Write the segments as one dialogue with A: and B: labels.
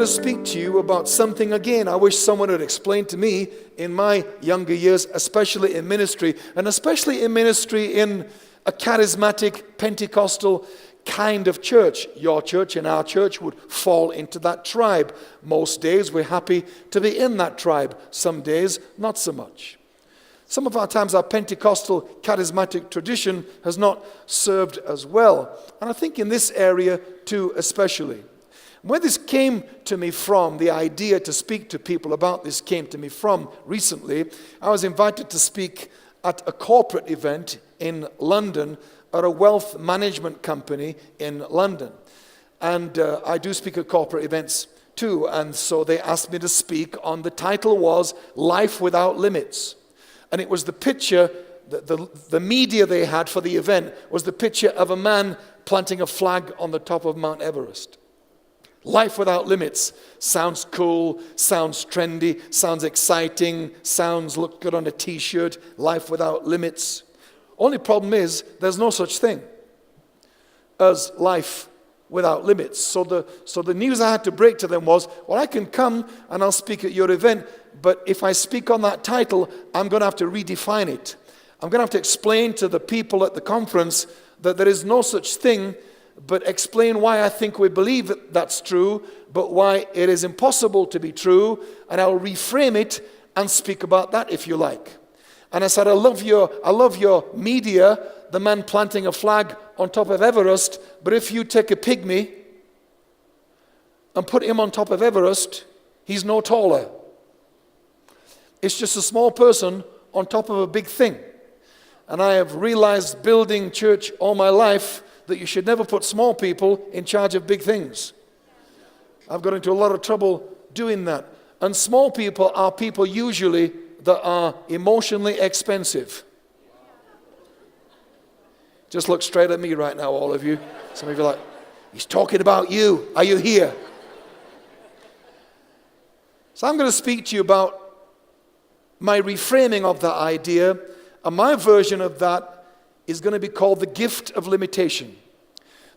A: to speak to you about something again I wish someone had explained to me in my younger years, especially in ministry, and especially in ministry in a charismatic Pentecostal kind of church. Your church and our church would fall into that tribe. Most days we're happy to be in that tribe. Some days, not so much. Some of our times our Pentecostal charismatic tradition has not served as well. And I think in this area too especially. Where this came to me from, the idea to speak to people about this came to me from recently, I was invited to speak at a corporate event in London at a wealth management company in London. And I do speak at corporate events too, and so they asked me to speak on, the title was Life Without Limits. And it was the picture, the media they had for the event was the picture of a man planting a flag on the top of Mount Everest. Life without limits sounds cool, sounds trendy, sounds exciting, sounds look good on a t-shirt. Life without limits. Only problem is there's no such thing as life without limits. So the news I had to break to them was, well, I can come and I'll speak at your event, but if I speak on that title, I'm going to have to redefine it. I'm going to have to explain to the people at the conference that there is no such thing, but explain why I think we believe that's true, but why it is impossible to be true, and I'll reframe it and speak about that if you like. And I said, I love your media, the man planting a flag on top of Everest, but if you take a pygmy and put him on top of Everest, he's no taller. It's just a small person on top of a big thing. And I have realized building church all my life that you should never put small people in charge of big things. I've got into a lot of trouble doing that. And small people are people usually that are emotionally expensive. Just look straight at me right now, all of you. Some of you are like, he's talking about you. Are you here? So I'm going to speak to you about my reframing of that idea, and my version of that is going to be called the gift of limitation.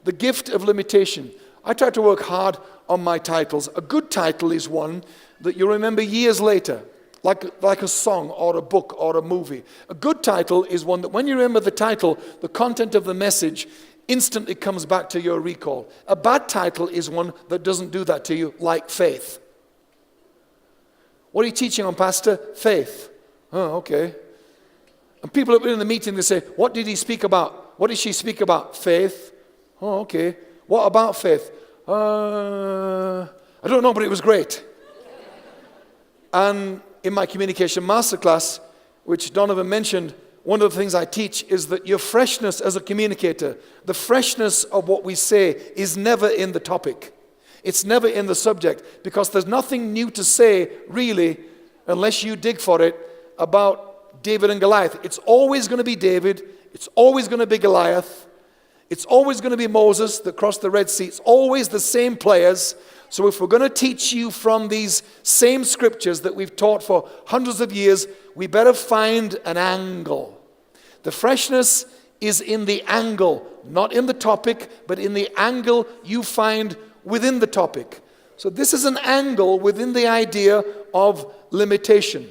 A: The gift of limitation. I try to work hard on my titles. A good title is one that you remember years later, like a song or a book or a movie. A good title is one that when you remember the title, the content of the message instantly comes back to your recall. A bad title is one that doesn't do that to you, like faith. What are you teaching on, Pastor? Faith. Oh, okay. And people have been in the meeting, they say, what did he speak about? What did she speak about? Faith. Oh, okay. What about faith? I don't know, but it was great. And in my communication masterclass, which Donovan mentioned, one of the things I teach is that your freshness as a communicator, the freshness of what we say is never in the topic. It's never in the subject, because there's nothing new to say, really, unless you dig for it, about David and Goliath. It's always going to be David. It's always going to be Goliath. It's always going to be Moses that crossed the Red Sea. It's always the same players. So if we're going to teach you from these same scriptures that we've taught for hundreds of years, we better find an angle. The freshness is in the angle, not in the topic, but in the angle you find within the topic. So this is an angle within the idea of limitation.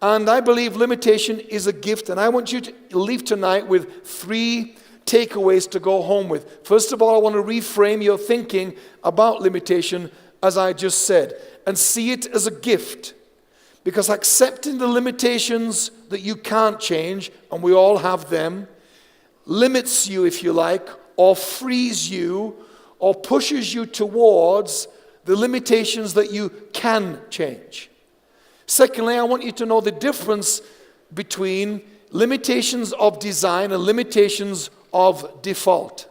A: And I believe limitation is a gift, and I want you to leave tonight with 3 takeaways to go home with. First of all, I want to reframe your thinking about limitation, as I just said, and see it as a gift. Because accepting the limitations that you can't change, and we all have them, limits you, if you like, or frees you, or pushes you towards the limitations that you can change. Secondly, I want you to know the difference between limitations of design and limitations of default.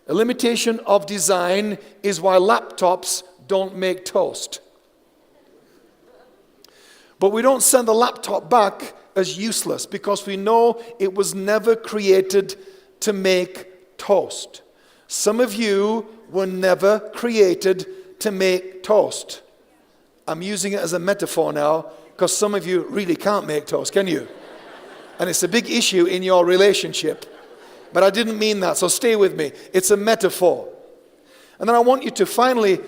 A: A limitation of design is why laptops don't make toast. But we don't send the laptop back as useless because we know it was never created to make toast. Some of you were never created to make toast. I'm using it as a metaphor now because some of you really can't make toast, can you? And it's a big issue in your relationship. But I didn't mean that, so stay with me. It's a metaphor. And then I want you to finally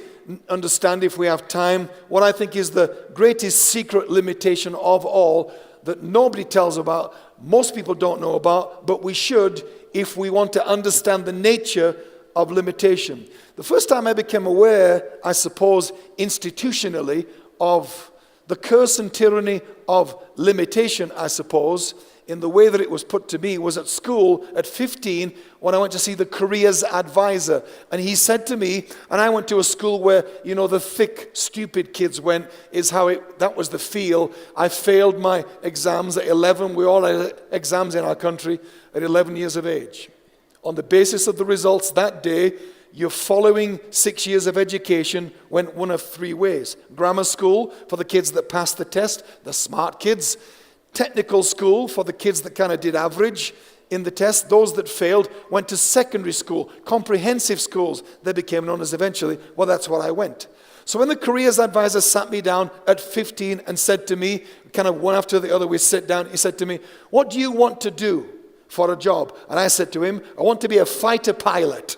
A: understand, if we have time, what I think is the greatest secret limitation of all that nobody tells about, most people don't know about, but we should if we want to understand the nature of limitation. The first time I became aware, I suppose, institutionally, of the curse and tyranny of limitation, I suppose, in the way that it was put to me, was at school at 15 when I went to see the careers advisor. And he said to me, and I went to a school where, the thick, stupid kids went, that was the feel. I failed my exams at 11. We all had exams in our country at 11 years of age. On the basis of the results that day, your following 6 years of education went one of three ways. Grammar school for the kids that passed the test, the smart kids. Technical school for the kids that kind of did average in the test. Those that failed went to secondary school, comprehensive schools. They became known as eventually. Well, that's what I went. So when the careers advisor sat me down at 15 and said to me, kind of one after the other, we sit down, he said to me, "What do you want to do for a job?" And I said to him, "I want to be a fighter pilot."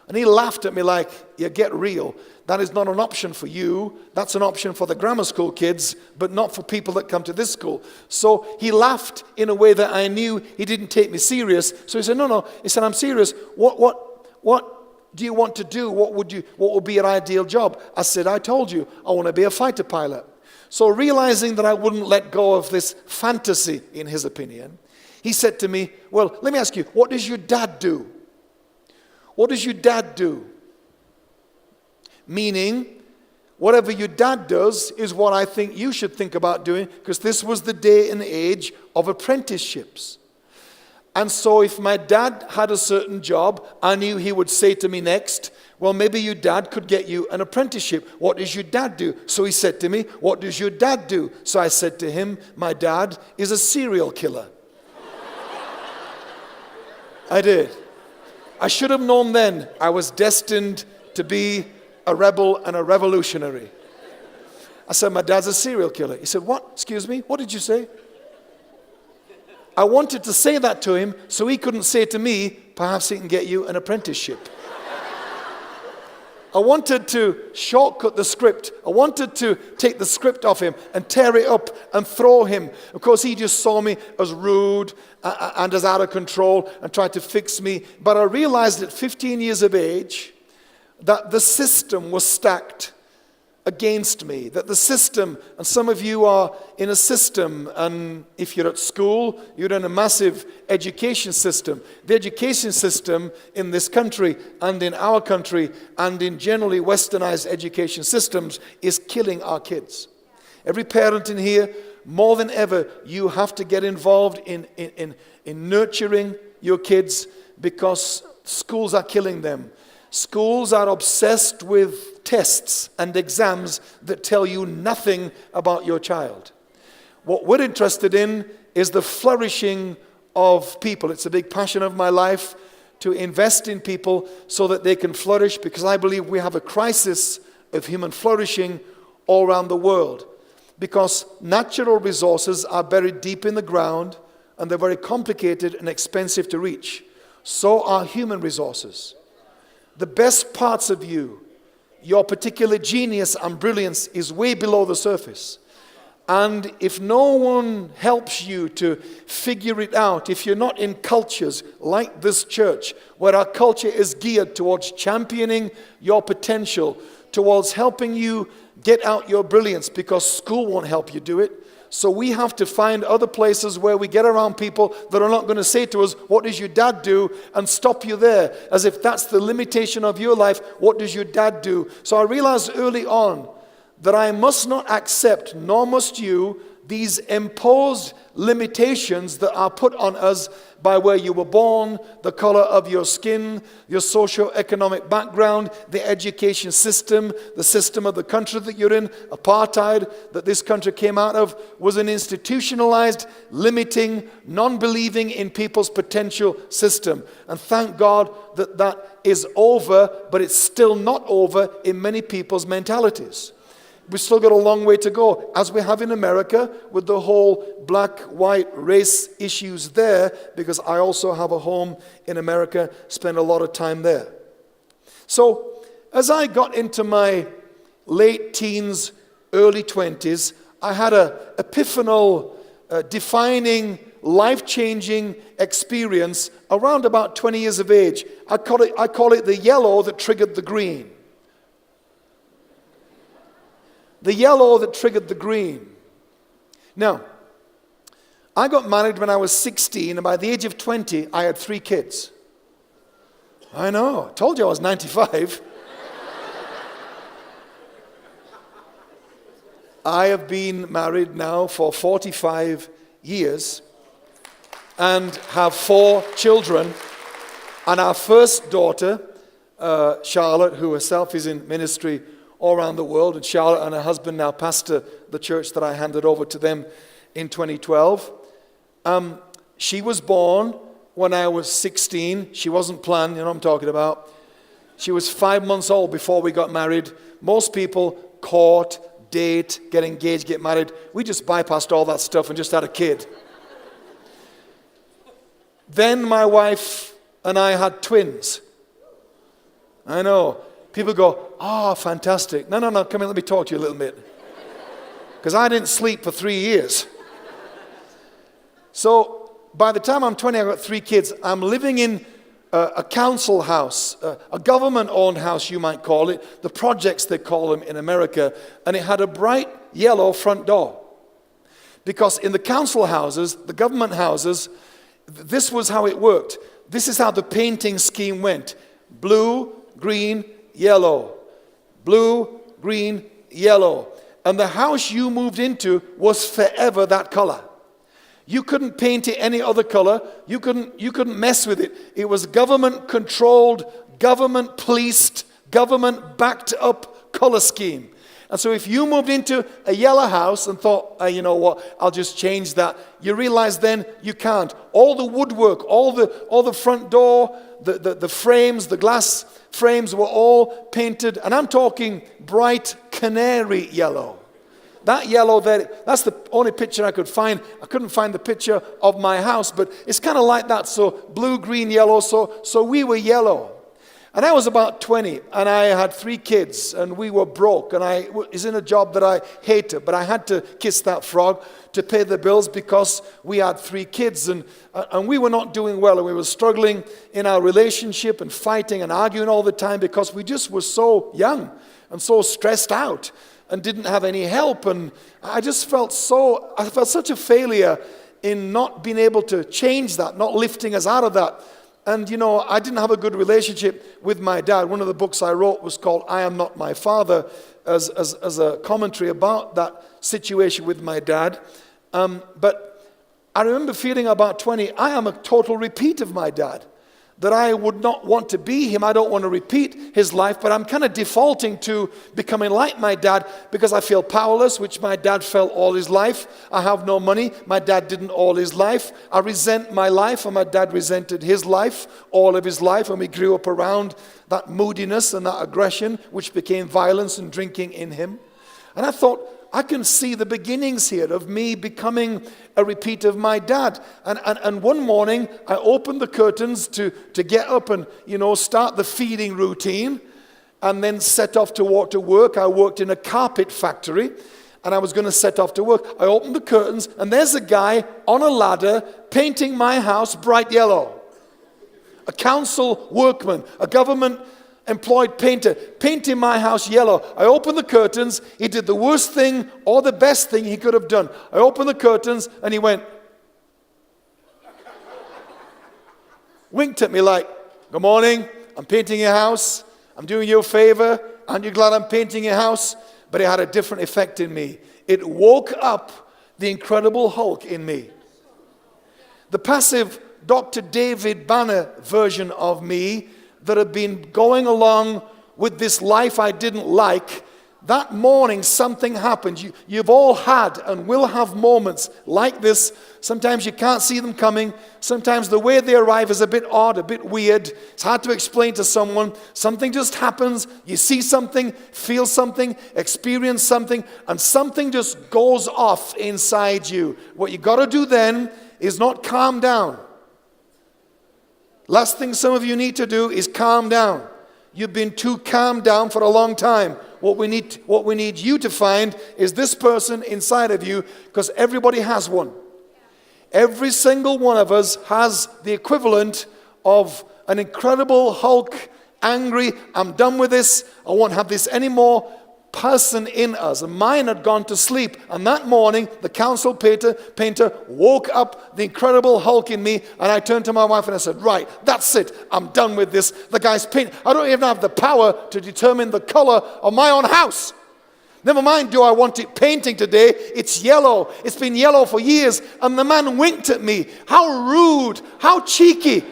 A: And he laughed at me like, "You get real. That is not an option for you. That's an option for the grammar school kids, but not for people that come to this school." So he laughed in a way that I knew he didn't take me serious. So he said, No. He said, "I'm serious. What do you want to do? What would be your ideal job?" I said, "I told you, I want to be a fighter pilot." So realizing that I wouldn't let go of this fantasy, in his opinion, he said to me, "Well, let me ask you, what does your dad do?" What does your dad do? Meaning, whatever your dad does is what I think you should think about doing, because this was the day and age of apprenticeships. And so if my dad had a certain job, I knew he would say to me next, "Well, maybe your dad could get you an apprenticeship. What does your dad do?" So he said to me, "What does your dad do?" So I said to him, "My dad is a serial killer." I did. I should have known then I was destined to be a rebel and a revolutionary. I said, "My dad's a serial killer." He said, "What? Excuse me? What did you say?" I wanted to say that to him so he couldn't say to me, "Perhaps he can get you an apprenticeship." I wanted to shortcut the script. I wanted to take the script off him and tear it up and throw him. Of course, he just saw me as rude and as out of control and tried to fix me. But I realized at 15 years of age that the system was stacked against me. That the system, and some of you are in a system, and if you're at school, you're in a massive education system. The education system in this country and in our country and in generally westernized education systems is killing our kids. Every parent in here, more than ever, you have to get involved in nurturing your kids, because schools are killing them. Schools are obsessed with tests and exams that tell you nothing about your child. What we're interested in is the flourishing of people. It's a big passion of my life to invest in people so that they can flourish, because I believe we have a crisis of human flourishing all around the world. Because natural resources are buried deep in the ground and they're very complicated and expensive to reach. So are human resources. The best parts of you, your particular genius and brilliance, is way below the surface. And if no one helps you to figure it out, if you're not in cultures like this church, where our culture is geared towards championing your potential, towards helping you get out your brilliance, because school won't help you do it. So we have to find other places where we get around people that are not going to say to us, "What does your dad do?" and stop you there, as if that's the limitation of your life. What does your dad do? So I realized early on that I must not accept, nor must you, these imposed limitations that are put on us by where you were born, the color of your skin, your socio-economic background, the education system, the system of the country that you're in. Apartheid, that this country came out of, was an institutionalized, limiting, non-believing in people's potential system. And thank God that that is over, but it's still not over in many people's mentalities. We've still got a long way to go, as we have in America with the whole black-white race issues there, because I also have a home in America, spend a lot of time there. So as I got into my late teens, early 20s, I had a epiphanal, defining, life-changing experience around about 20 years of age. I call it the yellow that triggered the green. The yellow that triggered the green. Now, I got married when I was 16, and by the age of 20, I had 3 kids. I know, I told you I was 95. I have been married now for 45 years and have 4 children. And our first daughter, Charlotte, who herself is in ministry all around the world, and Charlotte and her husband now pastor the church that I handed over to them in 2012. She was born when I was 16. She wasn't planned, you know what I'm talking about. She was 5 months old before we got married. Most people court, date, get engaged, get married. We just bypassed all that stuff and just had a kid. Then my wife and I had twins. I know. People go, oh, fantastic. No, come here, let me talk to you a little bit. Because I didn't sleep for 3 years. So by the time I'm 20, I've got 3 kids. I'm living in a council house, a government-owned house, you might call it. The projects, they call them in America. And it had a bright yellow front door. Because in the council houses, the government houses, this was how it worked. This is how the painting scheme went. Blue, green, yellow. Blue, green, yellow. And the house you moved into was forever that color. You couldn't paint it any other color. You couldn't mess with it. It was government-controlled, government-policed, government-backed up color scheme. And so if you moved into a yellow house and thought, you know what, I'll just change that, you realize then you can't. All the woodwork, all the front door, the frames, the glass frames were all painted, and I'm talking bright canary yellow. That yellow there, that's the only picture I could find. I couldn't find the picture of my house, but it's kind of like that. So blue, green, yellow, so we were yellow. And I was about 20, and I had 3 kids, and we were broke, and I was in a job that I hated, but I had to kiss that frog to pay the bills because we had 3 kids, and we were not doing well, and we were struggling in our relationship and fighting and arguing all the time because we just were so young and so stressed out and didn't have any help, and I felt such a failure in not being able to change that, not lifting us out of that. And, you know, I didn't have a good relationship with my dad. One of the books I wrote was called I Am Not My Father, as a commentary about that situation with my dad. But I remember feeling about 20, I am a total repeat of my dad. That I would not want to be him. I don't want to repeat his life, but I'm kind of defaulting to becoming like my dad because I feel powerless, which my dad felt all his life. I have no money. My dad didn't all his life. I resent my life, and my dad resented his life, all of his life, and we grew up around that moodiness and that aggression, which became violence and drinking in him. And I thought, I can see the beginnings here of me becoming a repeat of my dad. And one morning, I opened the curtains to get up and, you know, start the feeding routine and then set off to walk to work. I worked in a carpet factory and I was going to set off to work. I opened the curtains and there's a guy on a ladder painting my house bright yellow. A council workman, a government employed painter, painting my house yellow. I opened the curtains. He did the worst thing or the best thing he could have done. I opened the curtains and he went, winked at me like, good morning, I'm painting your house. I'm doing you a favor. Aren't you glad I'm painting your house? But it had a different effect in me. It woke up the Incredible Hulk in me. The passive Dr. David Banner version of me that had been going along with this life I didn't like, that morning something happened. You've all had and will have moments like this. Sometimes you can't see them coming. Sometimes the way they arrive is a bit odd, a bit weird. It's hard to explain to someone. Something just happens. You see something, feel something, experience something, and something just goes off inside you. What you got to do then is not calm down. Last thing some of you need to do is calm down. You've been too calmed down for a long time. What we need you to find is this person inside of you, because everybody has one. Every single one of us has the equivalent of an incredible Hulk, angry, I'm done with this, I won't have this anymore, person in us. And mine had gone to sleep. And that morning, the council painter woke up the incredible Hulk in me, and I turned to my wife and I said, right, that's it. I'm done with this. The guy's painting. I don't even have the power to determine the color of my own house. Never mind, do I want it painting today? It's yellow. It's been yellow for years. And the man winked at me. How rude. How cheeky.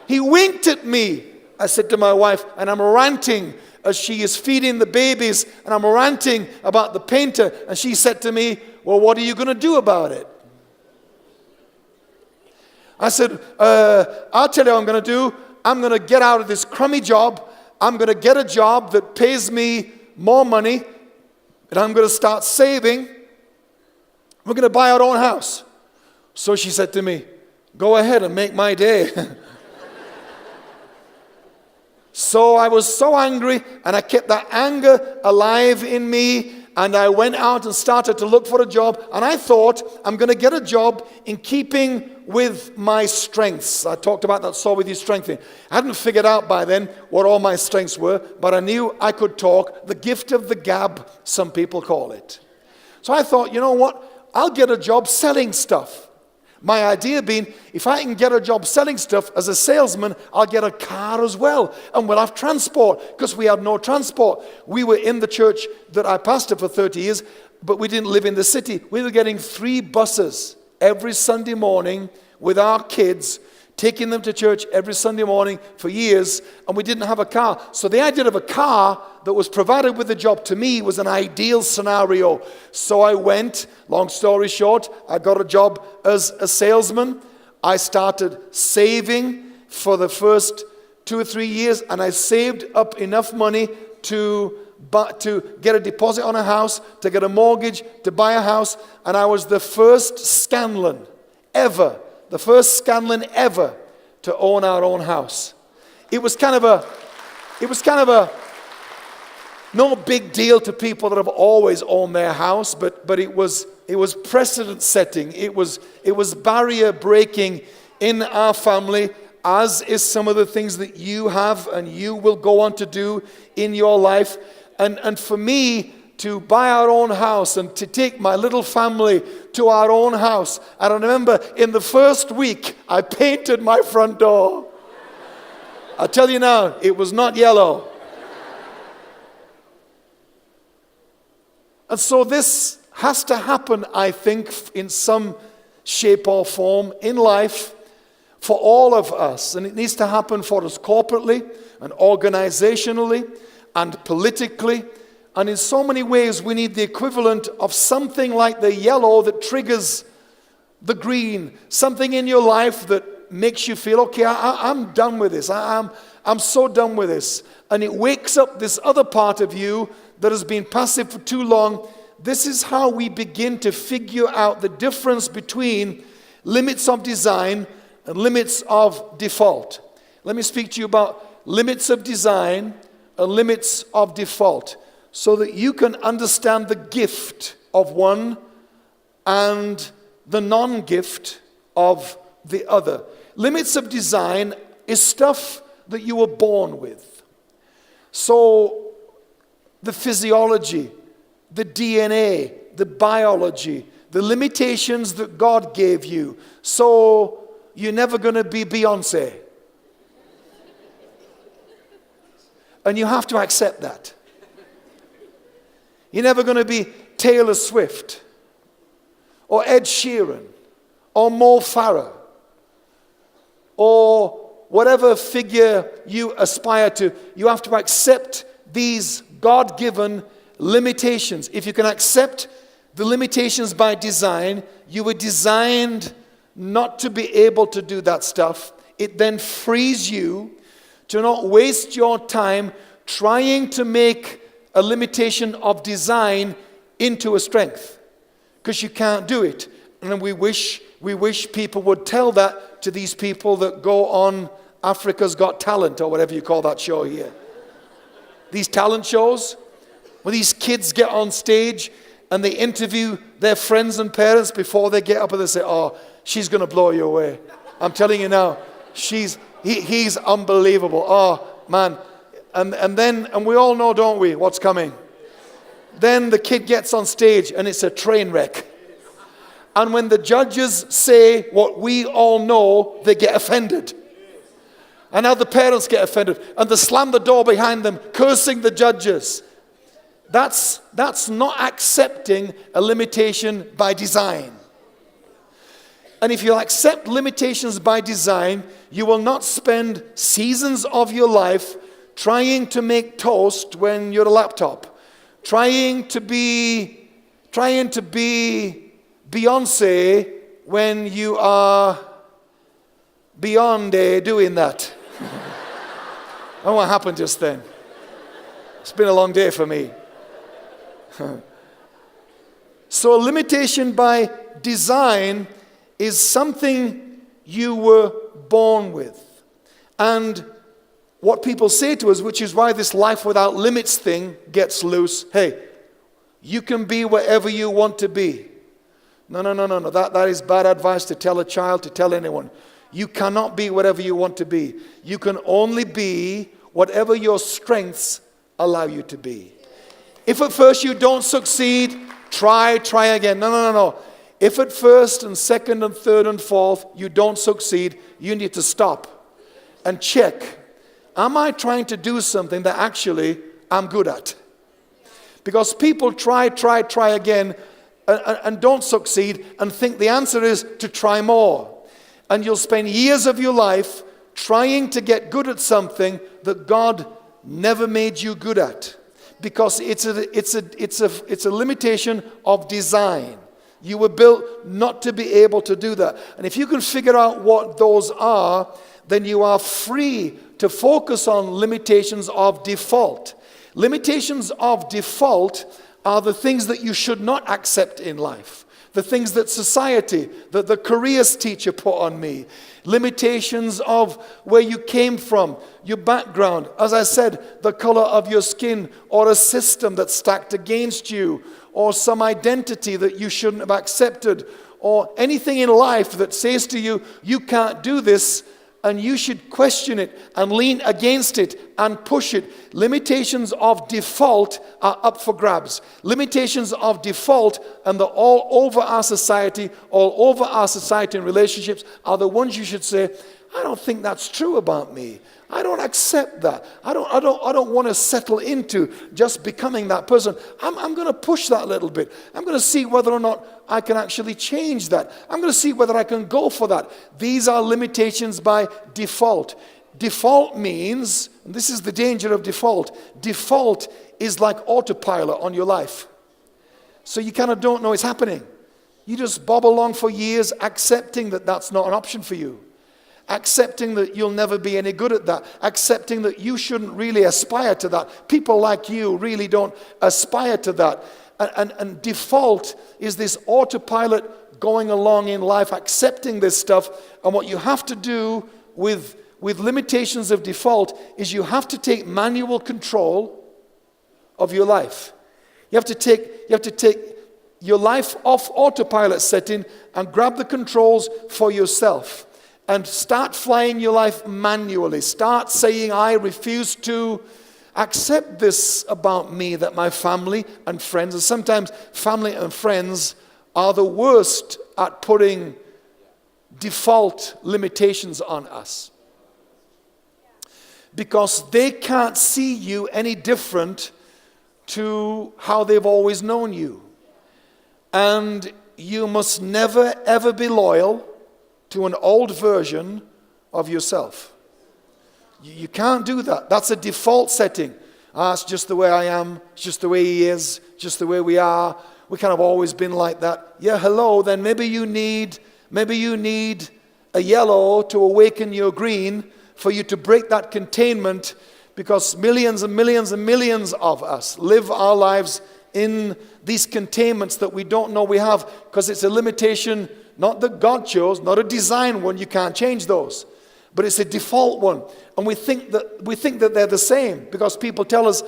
A: He winked at me. I said to my wife, and I'm ranting as she is feeding the babies, and I'm ranting about the painter. And she said to me, well, what are you going to do about it? I said, I'll tell you what I'm going to do. I'm going to get out of this crummy job. I'm going to get a job that pays me more money. And I'm going to start saving. We're going to buy our own house. So she said to me, go ahead and make my day. So I was so angry, and I kept that anger alive in me, and I went out and started to look for a job, and I thought, I'm going to get a job in keeping with my strengths. I talked about that Soar With You strengthening. I hadn't figured out by then what all my strengths were, but I knew I could talk. The gift of the gab, some people call it. So I thought, you know what? I'll get a job selling stuff. My idea being, if I can get a job selling stuff as a salesman, I'll get a car as well. And we'll have transport, because we had no transport. We were in the church that I pastored for 30 years, but we didn't live in the city. We were getting 3 buses every Sunday morning with our kids, taking them to church every Sunday morning for years, and we didn't have a car. So the idea of a car that was provided with the job to me was an ideal scenario. So I went, long story short, I got a job as a salesman. I started saving for the first 2 or 3 years, and I saved up enough money to get a deposit on a house, to get a mortgage, to buy a house, and I was the first Scanlon ever to own our own house. It was kind of a no big deal to people that have always owned their house, but it was precedent setting. It was barrier breaking in our family, as is some of the things that you have and you will go on to do in your life. And for me, to buy our own house and to take my little family to our own house. And I remember in the first week, I painted my front door. I'll tell you now, it was not yellow. And so this has to happen, I think, in some shape or form in life for all of us. And it needs to happen for us corporately and organizationally and politically. And in so many ways, we need the equivalent of something like the yellow that triggers the green. Something in your life that makes you feel, okay, I'm done with this. I'm so done with this. And it wakes up this other part of you that has been passive for too long. This is how we begin to figure out the difference between limits of design and limits of default. Let me speak to you about limits of design and limits of default, so that you can understand the gift of one and the non-gift of the other. Limits of design is stuff that you were born with. So the physiology, the DNA, the biology, the limitations that God gave you. So you're never going to be Beyonce. And you have to accept that. You're never going to be Taylor Swift or Ed Sheeran or Mo Farah or whatever figure you aspire to. You have to accept these God-given limitations. If you can accept the limitations by design, you were designed not to be able to do that stuff. It then frees you to not waste your time trying to make a limitation of design into a strength, because you can't do it. And we wish people would tell that to these people that go on Africa's Got Talent or whatever you call that show here. these talent shows, where these kids get on stage and they interview their friends and parents before they get up and they say, oh, she's going to blow you away. I'm telling you now, he's unbelievable. Oh, man. And we all know, don't we, what's coming. Then the kid gets on stage and it's a train wreck. And when the judges say what we all know, they get offended. And now the parents get offended. And they slam the door behind them, cursing the judges. That's not accepting a limitation by design. And if you accept limitations by design, you will not spend seasons of your life trying to make toast when you're a laptop. Trying to be Beyonce when you are beyond doing that. I don't know what happened just then. It's been a long day for me. So a limitation by design is something you were born with. And what people say to us, which is why this life without limits thing gets loose, hey, you can be whatever you want to be. No. That is bad advice to tell a child, to tell anyone. You cannot be whatever you want to be. You can only be whatever your strengths allow you to be. If at first you don't succeed, try again. No. If at first and second and third and fourth you don't succeed, you need to stop and check. Am I trying to do something that actually I'm good at? Because people try again and don't succeed and think the answer is to try more. And you'll spend years of your life trying to get good at something that God never made you good at. Because it's a limitation of design. You were built not to be able to do that. And if you can figure out what those are, then you are free to focus on limitations of default. Limitations of default are the things that you should not accept in life. The things that society, that the careers teacher put on me. Limitations of where you came from, your background. As I said, the color of your skin, or a system that's stacked against you, or some identity that you shouldn't have accepted, or anything in life that says to you, you can't do this, and you should question it and lean against it and push it. Limitations of default are up for grabs. Limitations of default, and they're all over our society in relationships, are the ones you should say, I don't think that's true about me. I don't accept that. I don't want to settle into just becoming that person. I'm going to push that a little bit. I'm going to see whether or not I can actually change that. I'm going to see whether I can go for that. These are limitations by default. Default means, and this is the danger of default, default is like autopilot on your life. So you kind of don't know it's happening. You just bob along for years accepting that that's not an option for you. Accepting that you'll never be any good at that. Accepting that you shouldn't really aspire to that. People like you really don't aspire to that. And default is this autopilot going along in life, accepting this stuff. And what you have to do with limitations of default is you have to take manual control of your life. You have to take your life off autopilot setting and grab the controls for yourself. And start flying your life manually. Start saying, I refuse to accept this about me, that my family and friends, and sometimes family and friends are the worst at putting default limitations on us. Because they can't see you any different to how they've always known you. And you must never, ever be loyal to an old version of yourself. You can't do that. That's a default setting. It's just the way I am. It's just the way he is. Just the way we are. We kind of always been like that. Yeah, hello. Then maybe you need a yellow to awaken your green for you to break that containment, because millions and millions and millions of us live our lives in these containments that we don't know we have, because it's a limitation not that God chose, not a design one. You can't change those. But it's a default one. And we think that they're the same because people tell us,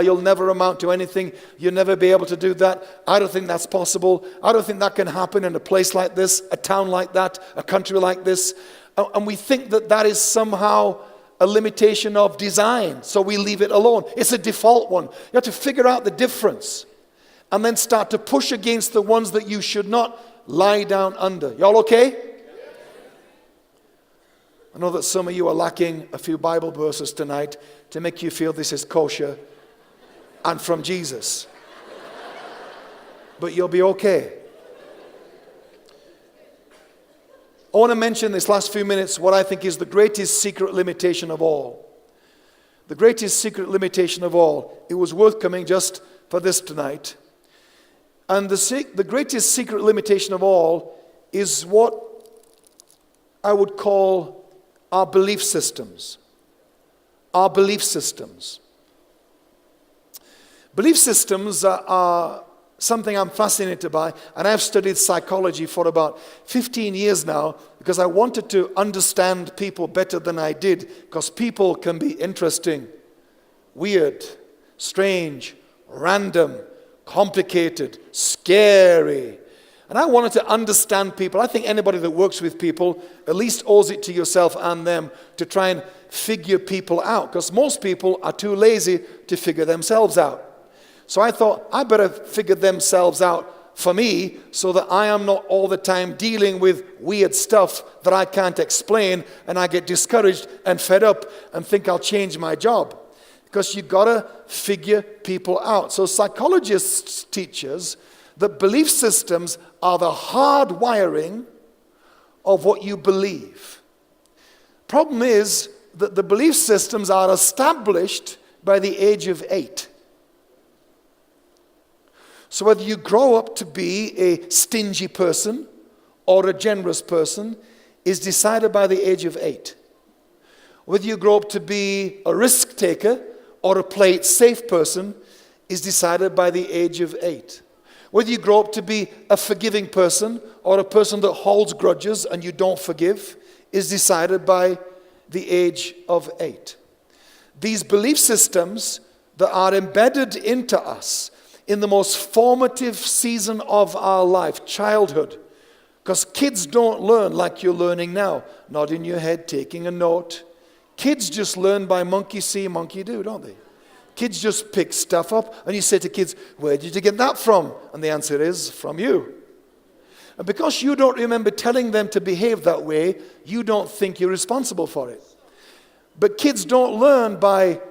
A: you'll never amount to anything. You'll never be able to do that. I don't think that's possible. I don't think that can happen in a place like this, a town like that, a country like this. And we think that that is somehow a limitation of design. So we leave it alone. It's a default one. You have to figure out the difference and then start to push against the ones that you should not lie down under. Y'all okay? I know that some of you are lacking a few Bible verses tonight to make you feel this is kosher and from Jesus. But you'll be okay. I want to mention this last few minutes what I think is the greatest secret limitation of all. The greatest secret limitation of all. It was worth coming just for this tonight. And the greatest secret limitation of all is what I would call our belief systems. Our belief systems. Belief systems are something I'm fascinated by, and I've studied psychology for about 15 years now because I wanted to understand people better than I did, because people can be interesting, weird, strange, random, complicated, scary. And I wanted to understand people. I think anybody that works with people at least owes it to yourself and them to try and figure people out, because most people are too lazy to figure themselves out. So I thought I better figure themselves out for me so that I am not all the time dealing with weird stuff that I can't explain and I get discouraged and fed up and think I'll change my job. Because you got to figure people out. So psychologists teach us that belief systems are the hard wiring of what you believe. Problem is that the belief systems are established by the age of 8. So whether you grow up to be a stingy person or a generous person is decided by the age of 8. Whether you grow up to be a risk taker or a play it safe person is decided by the age of 8. Whether you grow up to be a forgiving person or a person that holds grudges and you don't forgive is decided by the age of 8. These belief systems that are embedded into us in the most formative season of our life, childhood, because kids don't learn like you're learning now, not in your head taking a note. Kids just learn by monkey see, monkey do, don't they? Kids just pick stuff up, and you say to kids, where did you get that from? And the answer is, from you. And because you don't remember telling them to behave that way, you don't think you're responsible for it. But kids don't learn by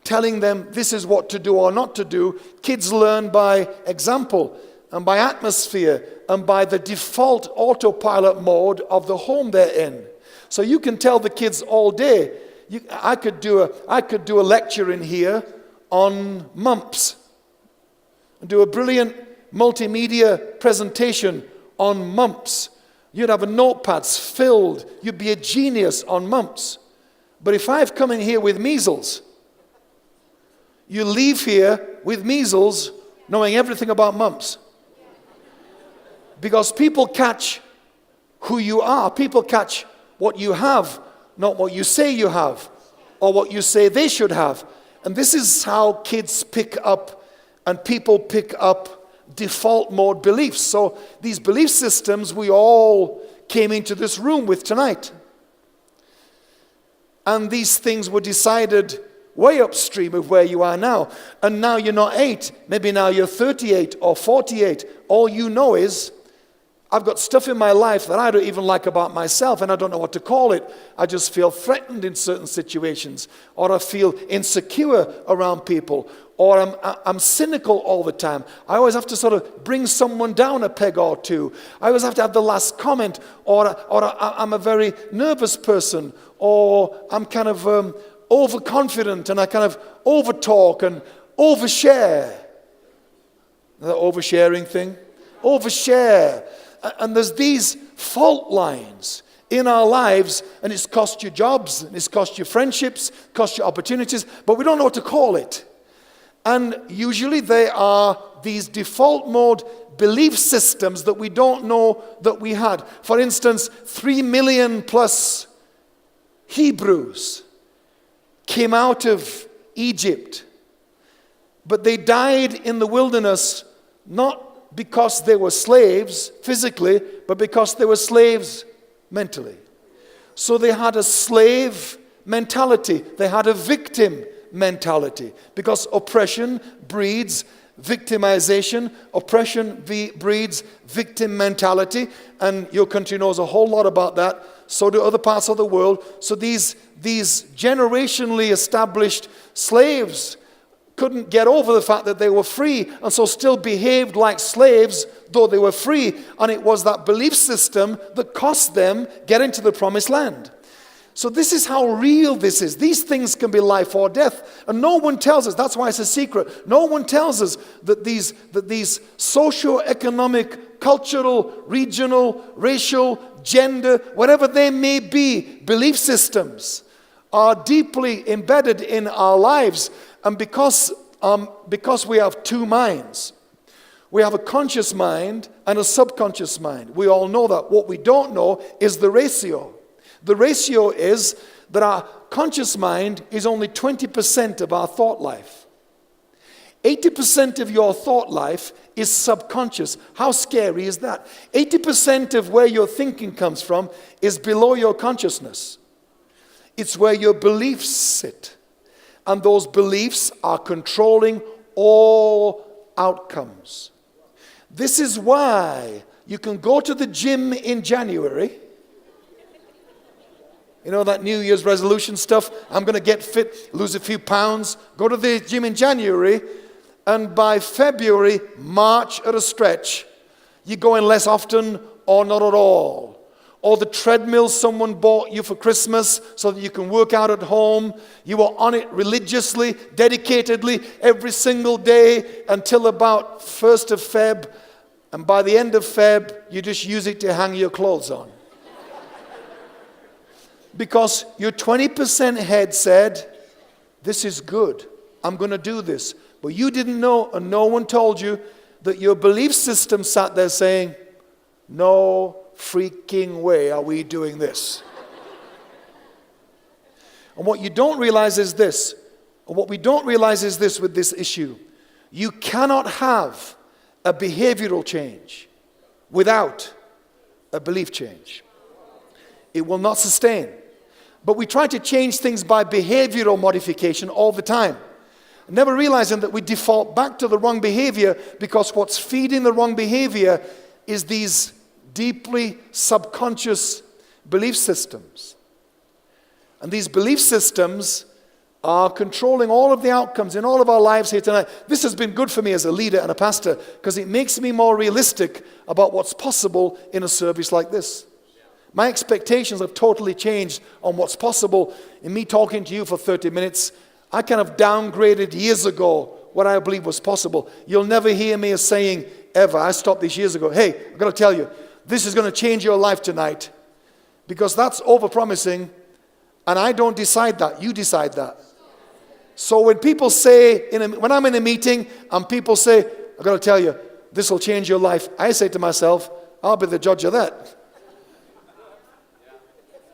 A: telling them this is what to do or not to do. Kids learn by example and by atmosphere and by the default autopilot mode of the home they're in. So you can tell the kids all day. I could do a lecture in here on mumps and do a brilliant multimedia presentation on mumps. You'd have a notepads filled. You'd be a genius on mumps. But if I've come in here with measles, you leave here with measles knowing everything about mumps. Because people catch who you are. People catch what you have, not what you say you have or what you say they should have. And this is how kids pick up and people pick up default mode beliefs. So these belief systems we all came into this room with tonight. And these things were decided way upstream of where you are now. And now you're not 8. Maybe now you're 38 or 48. All you know is, I've got stuff in my life that I don't even like about myself, and I don't know what to call it. I just feel threatened in certain situations, or I feel insecure around people, or I'm cynical all the time. I always have to sort of bring someone down a peg or two. I always have to have the last comment, or I'm a very nervous person, or I'm kind of overconfident, and I kind of overtalk and overshare. The oversharing thing? Overshare. And there's these fault lines in our lives, and it's cost you jobs, and it's cost you friendships, cost you opportunities, but we don't know what to call it. And usually they are these default mode belief systems that we don't know that we had. For instance, 3 million plus Hebrews came out of Egypt, but they died in the wilderness not because they were slaves physically, but because they were slaves mentally. So they had a slave mentality. They had a victim mentality, because oppression breeds victimization. Oppression breeds victim mentality, and your country knows a whole lot about that. So do other parts of the world. So these generationally established slaves couldn't get over the fact that they were free, and so still behaved like slaves though they were free. And it was that belief system that cost them getting to the promised land. So this is how real this is. These things can be life or death. And no one tells us, that's why it's a secret, no one tells us that these socio-economic, cultural, regional, racial, gender, whatever they may be, belief systems are deeply embedded in our lives. And because we have two minds, we have a conscious mind and a subconscious mind. We all know that. What we don't know is the ratio. The ratio is that our conscious mind is only 20% of our thought life. 80% of your thought life is subconscious. How scary is that? 80% of where your thinking comes from is below your consciousness. It's where your beliefs sit. And those beliefs are controlling all outcomes. This is why you can go to the gym in January. You know, that New Year's resolution stuff. I'm going to get fit, lose a few pounds. Go to the gym in January, and by February, March at a stretch, you're going less often or not at all. Or the treadmill someone bought you for Christmas so that you can work out at home. You were on it religiously, dedicatedly, every single day until about 1st of Feb. And by the end of Feb, you just use it to hang your clothes on. Because your 20% head said, this is good, I'm going to do this. But you didn't know, and no one told you, that your belief system sat there saying, no freaking way are we doing this. And what you don't realize is this, or what we don't realize is this with this issue. You cannot have a behavioral change without a belief change. It will not sustain. But we try to change things by behavioral modification all the time, never realizing that we default back to the wrong behavior, because what's feeding the wrong behavior is these deeply subconscious belief systems. And these belief systems are controlling all of the outcomes in all of our lives here tonight. This has been good for me as a leader and a pastor, because it makes me more realistic about what's possible in a service like this. My expectations have totally changed on what's possible. In me talking to you for 30 minutes, I kind of downgraded years ago what I believe was possible. You'll never hear me as saying, ever, I stopped this years ago, hey, I've got to tell you, this is going to change your life tonight. Because that's over-promising, and I don't decide that. You decide that. So when people say, when I'm in a meeting and people say, I've got to tell you, this will change your life, I say to myself, I'll be the judge of that.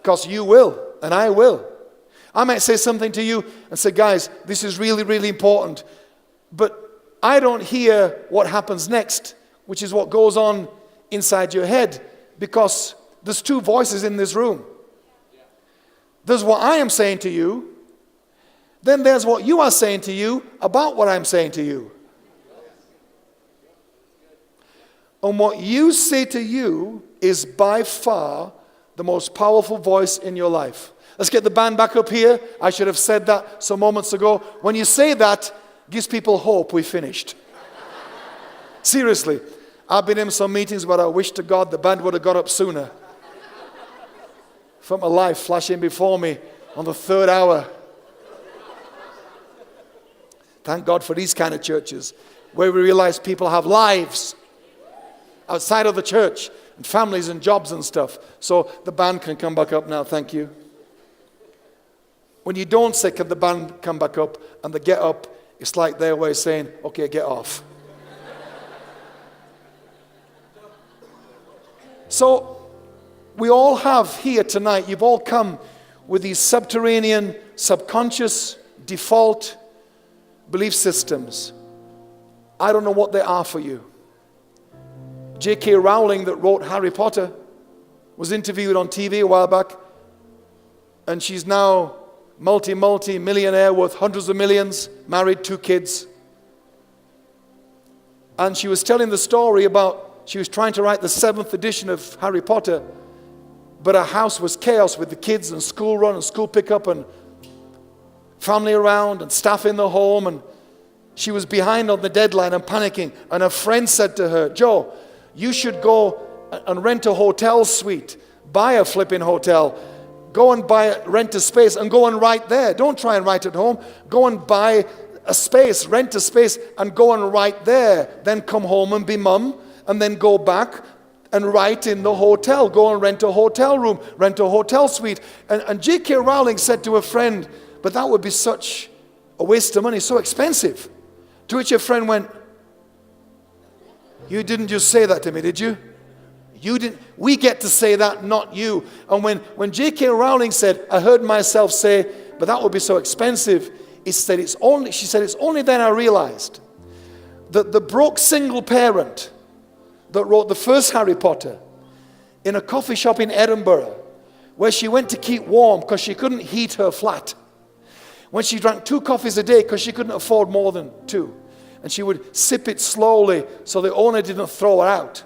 A: Because you will, and I will. I might say something to you and say, guys, this is really, really important. But I don't hear what happens next, which is what goes on inside your head, because there's two voices in this room. There's what I am saying to you, then there's what you are saying to you about what I'm saying to you. And what you say to you is by far the most powerful voice in your life. Let's get the band back up here. I should have said that some moments ago. When you say that, it gives people hope we finished. Seriously, I've been in some meetings where I wish to God the band would have got up sooner. Felt my life flashing before me on the third hour. Thank God for these kind of churches where we realize people have lives outside of the church, and families and jobs and stuff. So the band can come back up now, thank you. When you don't say, can the band come back up, and they get up, it's like their way of saying, okay, get off. So we all have here tonight, you've all come with these subterranean, subconscious, default belief systems. I don't know what they are for you. J.K. Rowling, that wrote Harry Potter, was interviewed on TV a while back, and she's now multi-millionaire worth hundreds of millions, married, 2 kids. And she was telling the story about, she was trying to write the 7th edition of Harry Potter, but her house was chaos with the kids and school run and school pickup and family around and staff in the home, and she was behind on the deadline and panicking. And her friend said to her, "Joe, you should go and rent a hotel suite, buy a flipping hotel, go and rent a space and go and write there. Don't try and write at home. Go and buy a space, rent a space and go and write there. Then come home and be mum and then go back and write in the hotel. Go and rent a hotel room, rent a hotel suite." And J.K. Rowling said to a friend, "But that would be such a waste of money, so expensive." To which her friend went, "You didn't just say that to me, did you? You didn't. We get to say that, not you." And when J.K. Rowling said, "I heard myself say, but that would be so expensive," she said, "It's only then I realized that the broke single parent that wrote the first Harry Potter in a coffee shop in Edinburgh, where she went to keep warm because she couldn't heat her flat, when she drank 2 coffees a day because she couldn't afford more than 2, and she would sip it slowly so the owner didn't throw her out,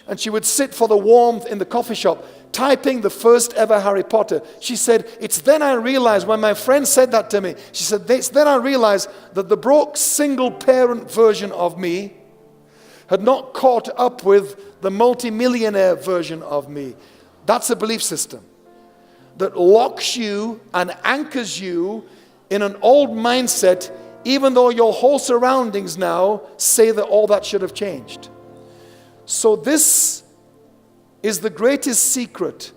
A: and she would sit for the warmth in the coffee shop typing the first ever Harry Potter." She said, "It's then I realized," when my friend said that to me, she said, "It's then I realized that the broke single parent version of me had not caught up with the multimillionaire version of me." That's a belief system that locks you and anchors you in an old mindset, even though your whole surroundings now say that all that should have changed. So this is the greatest secret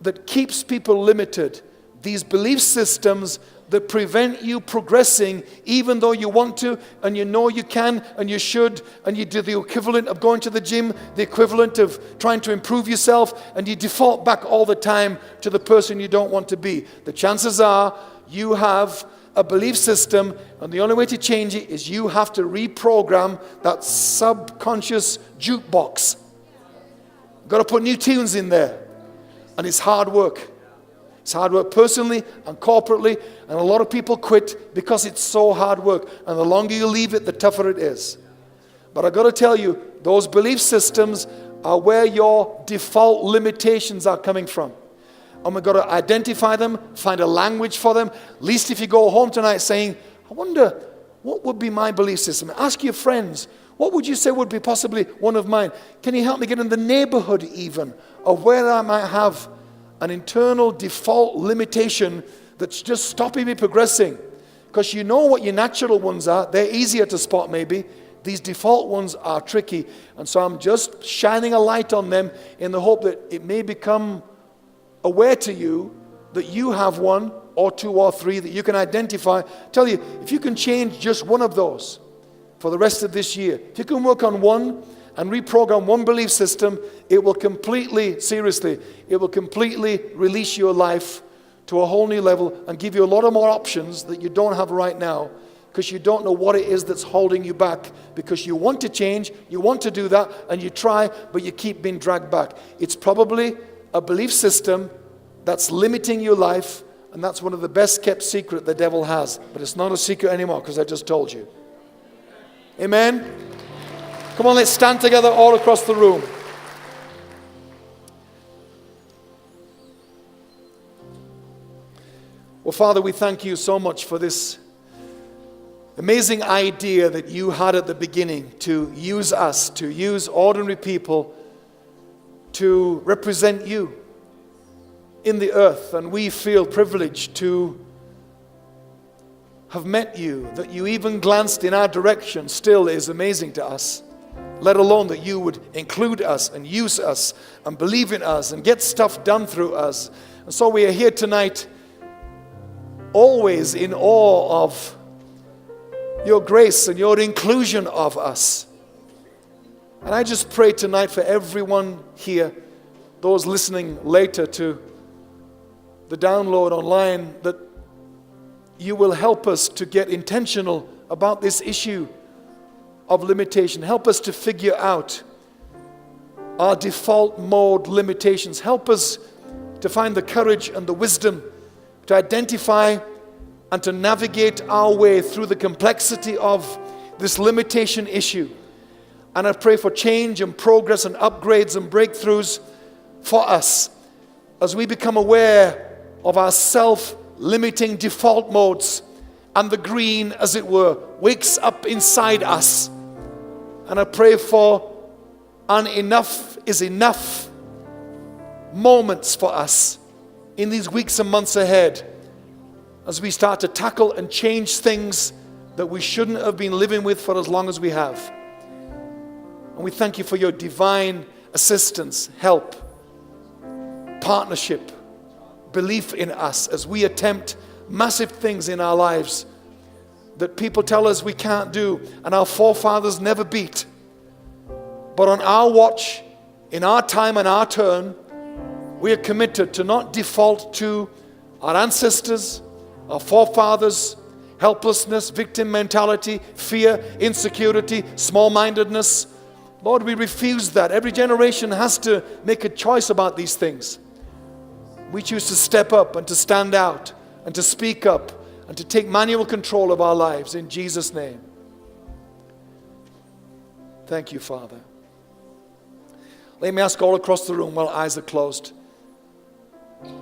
A: that keeps people limited. These belief systems that prevent you progressing, even though you want to, and you know you can, and you should, and you do the equivalent of going to the gym, the equivalent of trying to improve yourself, and you default back all the time to the person you don't want to be. The chances are you have a belief system, and the only way to change it is you have to reprogram that subconscious jukebox. Got to put new tunes in there, and it's hard work. It's hard work personally and corporately, and a lot of people quit because it's so hard work, and the longer you leave it, the tougher it is. But I got to tell you, those belief systems are where your default limitations are coming from. And we've got to identify them, find a language for them. At least if you go home tonight saying, "I wonder, what would be my belief system?" Ask your friends, what would you say would be possibly one of mine? Can you help me get in the neighborhood even of where I might have an internal default limitation that's just stopping me progressing? Because you know what your natural ones are. They're easier to spot maybe. These default ones are tricky. And so I'm just shining a light on them in the hope that it may become aware to you that you have 1 or 2 or 3 that you can identify. Tell you, if you can change just one of those for the rest of this year, if you can work on one and reprogram one belief system, it will completely, seriously, it will completely release your life to a whole new level and give you a lot of more options that you don't have right now, because you don't know what it is that's holding you back, because you want to change, you want to do that, and you try, but you keep being dragged back. It's probably a belief system that's limiting your life, and that's one of the best kept secret the devil has. But it's not a secret anymore because I just told you. Amen? Come on, let's stand together all across the room. Well, Father, we thank you so much for this amazing idea that you had at the beginning to use us, to use ordinary people to represent you in the earth. And we feel privileged to have met you. That you even glanced in our direction still is amazing to us. Let alone that you would include us and use us and believe in us and get stuff done through us. And so we are here tonight always in awe of your grace and your inclusion of us. And I just pray tonight for everyone here, those listening later, to the download online, that you will help us to get intentional about this issue of limitation. Help us to figure out our default mode limitations. Help us to find the courage and the wisdom to identify and to navigate our way through the complexity of this limitation issue. And I pray for change and progress and upgrades and breakthroughs for us as we become aware of our self-limiting default modes, and the green, as it were, wakes up inside us. And I pray for an enough is enough moments for us in these weeks and months ahead as we start to tackle and change things that we shouldn't have been living with for as long as we have. And we thank you for your divine assistance, help, partnership, belief in us as we attempt massive things in our lives that people tell us we can't do and our forefathers never beat. But on our watch, in our time and our turn, we are committed to not default to our ancestors, our forefathers, helplessness, victim mentality, fear, insecurity, small-mindedness. Lord, we refuse that. Every generation has to make a choice about these things. We choose to step up and to stand out and to speak up and to take manual control of our lives in Jesus' name. Thank you, Father. Let me ask all across the room while eyes are closed.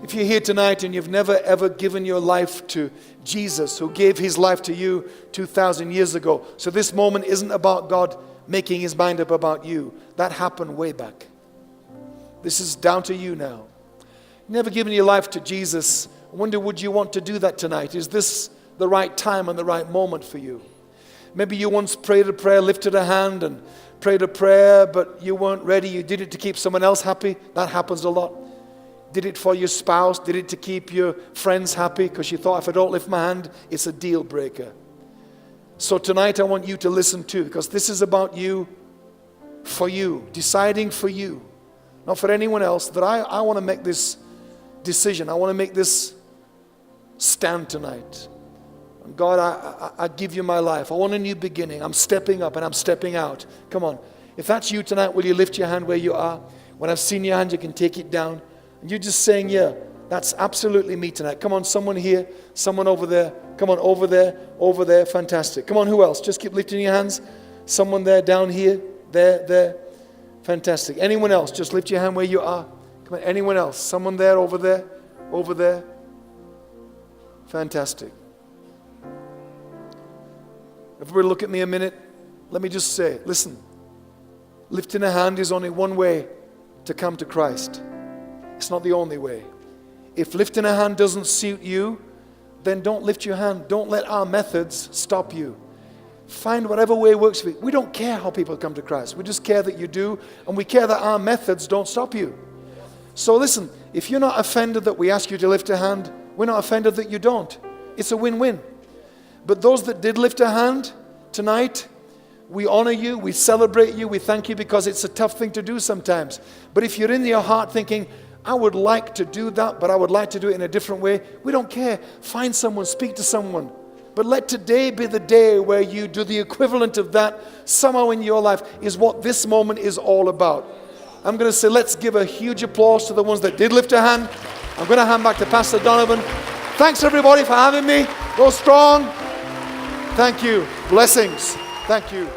A: If you're here tonight and you've never ever given your life to Jesus, who gave his life to you 2,000 years ago, so this moment isn't about God making his mind up about you. That happened way back. This is down to you now. Never given your life to Jesus. I wonder, would you want to do that tonight? Is this the right time and the right moment for you? Maybe you once prayed a prayer, lifted a hand and prayed a prayer, but you weren't ready. You did it to keep someone else happy. That happens a lot. Did it for your spouse. Did it to keep your friends happy because you thought, if I don't lift my hand, it's a deal breaker. So tonight I want you to listen too, because this is about you, for you, deciding for you, not for anyone else, that I want to make this decision. I want to make this stand tonight. And God, I give you my life. I want a new beginning. I'm stepping up and I'm stepping out. Come on. If that's you tonight, will you lift your hand where you are? When I've seen your hand, you can take it down. And you're just saying, yeah, that's absolutely me tonight. Come on, someone here, someone over there. Come on, over there, fantastic. Come on, who else? Just keep lifting your hands. Someone there, down here, there, fantastic. Anyone else? Just lift your hand where you are. Come on, anyone else? Someone there, over there, fantastic. Everybody look at me a minute. Let me just say, listen, lifting a hand is only one way to come to Christ. It's not the only way. If lifting a hand doesn't suit you, then don't lift your hand. Don't let our methods stop you. Find whatever way works for you. We don't care how people come to Christ. We just care that you do, and we care that our methods don't stop you. So listen, if you're not offended that we ask you to lift a hand, we're not offended that you don't. It's a win-win. But those that did lift a hand tonight, we honor you, we celebrate you, we thank you, because it's a tough thing to do sometimes. But if you're in your heart thinking, I would like to do that, but I would like to do it in a different way, we don't care. Find someone, speak to someone. But let today be the day where you do the equivalent of that somehow in your life, is what this moment is all about. I'm going to say, let's give a huge applause to the ones that did lift a hand. I'm going to hand back to Pastor Donovan. Thanks everybody for having me. Go strong. Thank you. Blessings. Thank you.